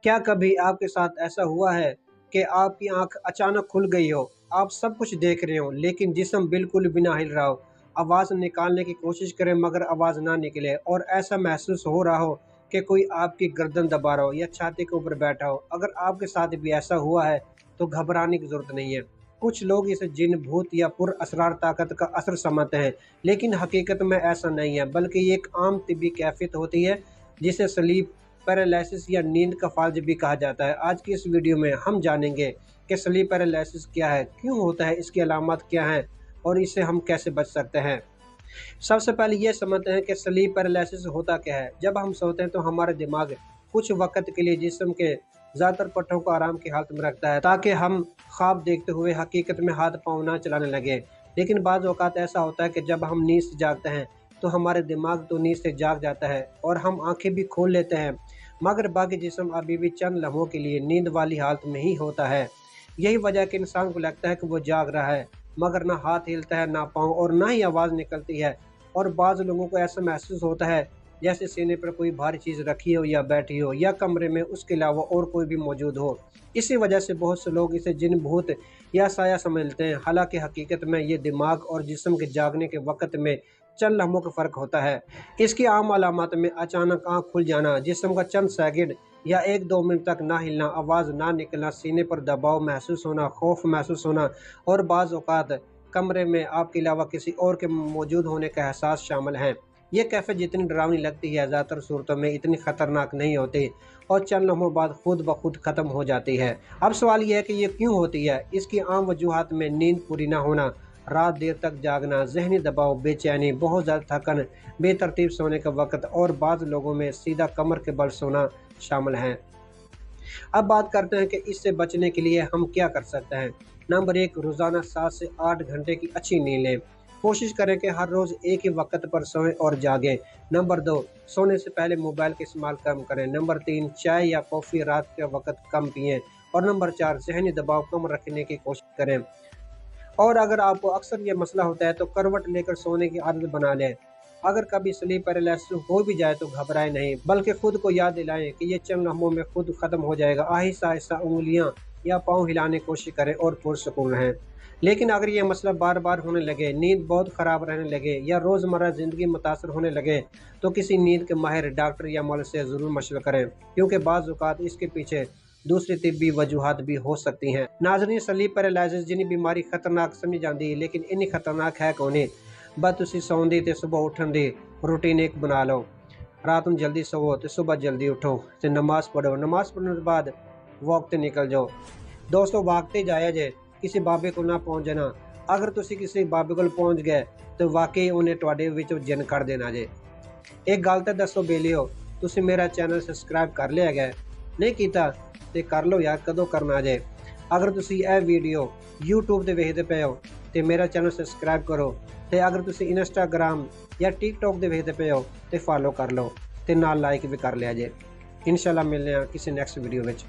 کیا کبھی آپ کے ساتھ ایسا ہوا ہے کہ آپ کی آنکھ اچانک کھل گئی ہو، آپ سب کچھ دیکھ رہے ہو لیکن جسم بالکل بھی نہ ہل رہا ہو، آواز نکالنے کی کوشش کریں مگر آواز نہ نکلے، اور ایسا محسوس ہو رہا ہو کہ کوئی آپ کی گردن دبا رہا ہو یا چھاتی کے اوپر بیٹھا ہو؟ اگر آپ کے ساتھ بھی ایسا ہوا ہے تو گھبرانے کی ضرورت نہیں ہے۔ کچھ لوگ اسے جن، بھوت یا پر اسرار طاقت کا اثر سمجھتے ہیں، لیکن حقیقت میں ایسا نہیں ہے، بلکہ یہ ایک عام طبی کیفیت ہوتی ہے جسے سلیپ پیرالائسس یا نیند کا فالج بھی کہا جاتا ہے۔ آج کی اس ویڈیو میں ہم جانیں گے کہ سلیپ پیرالائسس کیا ہے، کیوں ہوتا ہے، اس کی علامات کیا ہیں اور اس سے ہم کیسے بچ سکتے ہیں۔ سب سے پہلے یہ سمجھتے ہیں کہ سلیپ پیرالائسس ہوتا کیا ہے۔ جب ہم سوتے ہیں تو ہمارا دماغ کچھ وقت کے لیے جسم کے زیادہ تر پٹھوں کو آرام کی حالت میں رکھتا ہے تاکہ ہم خواب دیکھتے ہوئے حقیقت میں ہاتھ پاؤں نہ چلانے لگے۔ لیکن بعض اوقات ایسا ہوتا ہے کہ جب ہم نیند سے جاگتے ہیں تو ہمارے دماغ تو نیند سے جاگ جاتا ہے اور ہم آنکھیں بھی کھول لیتے ہیں، مگر باقی جسم ابھی بھی چند لمحوں کے لیے نیند والی حالت میں ہی ہوتا ہے۔ یہی وجہ ہے کہ انسان کو لگتا ہے کہ وہ جاگ رہا ہے، مگر نہ ہاتھ ہلتا ہے، نہ پاؤں، اور نہ ہی آواز نکلتی ہے۔ اور بعض لوگوں کو ایسا محسوس ہوتا ہے جیسے سینے پر کوئی بھاری چیز رکھی ہو یا بیٹھی ہو، یا کمرے میں اس کے علاوہ اور کوئی بھی موجود ہو۔ اسی وجہ سے بہت سے لوگ اسے جن، بھوت یا سایہ سمجھتے ہیں، حالانکہ حقیقت میں یہ دماغ اور جسم کے جاگنے کے وقت میں چند لمحوں کا فرق ہوتا ہے۔ اس کی عام علامات میں اچانک آنکھ کھل جانا، جسم کا چند سیکنڈ یا 1-2 منٹ تک نہ ہلنا، آواز نہ نکلنا، سینے پر دباؤ محسوس ہونا، خوف محسوس ہونا، اور بعض اوقات کمرے میں آپ کے علاوہ کسی اور کے موجود ہونے کا احساس شامل ہیں۔ یہ کیفیت جتنی ڈراؤنی لگتی ہے، زیادہ تر صورتوں میں اتنی خطرناک نہیں ہوتی اور چند لمحوں بعد خود بخود ختم ہو جاتی ہے۔ اب سوال یہ ہے کہ یہ کیوں ہوتی ہے؟ اس کی عام وجوہات میں نیند پوری نہ ہونا، رات دیر تک جاگنا، ذہنی دباؤ، بے چینی، بہت زیادہ تھکن، بے ترتیب سونے کا وقت، اور بعض لوگوں میں سیدھا کمر کے بل سونا شامل ہیں۔ اب بات کرتے ہیں کہ اس سے بچنے کے لیے ہم کیا کر سکتے ہیں۔ نمبر 1، روزانہ 7 سے 8 گھنٹے کی اچھی نیند لیں۔ کوشش کریں کہ ہر روز ایک ہی وقت پر سوئیں اور جاگیں۔ نمبر 2، سونے سے پہلے موبائل کا استعمال کم کریں۔ نمبر 3، چائے یا کافی رات کے وقت کم پئیں۔ اور نمبر 4، ذہنی دباؤ کم رکھنے کی کوشش کریں۔ اور اگر آپ کو اکثر یہ مسئلہ ہوتا ہے تو کروٹ لے کر سونے کی عادت بنا لیں۔ اگر کبھی سلیپ پیرالائسس ہو بھی جائے تو گھبرائیں نہیں، بلکہ خود کو یاد دلائیں کہ یہ چند لمحوں میں خود ختم ہو جائے گا۔ آہستہ آہستہ انگلیاں یا پاؤں ہلانے کی کوشش کریں اور پرسکون رہیں۔ لیکن اگر یہ مسئلہ بار بار ہونے لگے، نیند بہت خراب رہنے لگے یا روزمرہ زندگی متاثر ہونے لگے تو کسی نیند کے ماہر، ڈاکٹر یا مولوی سے ضرور مشورہ کریں، کیونکہ بعض اوقات اس کے پیچھے دوسری طبی وجوہات بھی ہو سکتی ہیں۔ ناظرین، سلیپ پیرالائسس جنی بیماری خطرناک سمجھی جاتی ہے، لیکن انہی خطرناک ہے کون؟ بس تسی سون دی تے صبح اٹھن دی روٹین ایک بنا لو۔ رات کو جلدی سوو تے صبح جلدی اٹھو تے نماز پڑھو، نماز پڑھنے کے بعد واک تے نکل جاؤ۔ دوستو، واک تے جایا جے، کسی بابے کو نہ پہنچ جانا۔ اگر تسی کسی بابے کو پہنچ گئے تو واقعی انہیں تواڈے وچوں جن کر دینا جے۔ ایک گل تے دسو بیلیو، تسی میرا چینل سبسکرائب کر لیا گیا؟ نہیں کیتا تے کر لو یار، کدوں کرنا جے۔ اگر تسی اے ویڈیو یوٹیوب تے ویکھدے پئے ہو تے میرا چینل سبسکرائب کرو، تے اگر تسی انسٹاگرام یا ٹک ٹاک تے ویکھدے پئے ہو تے فالو کر لو تے نال لائک بھی کر لیا جے۔ انشاءاللہ ملنے ہیں کسی نیکسٹ ویڈیو وچ۔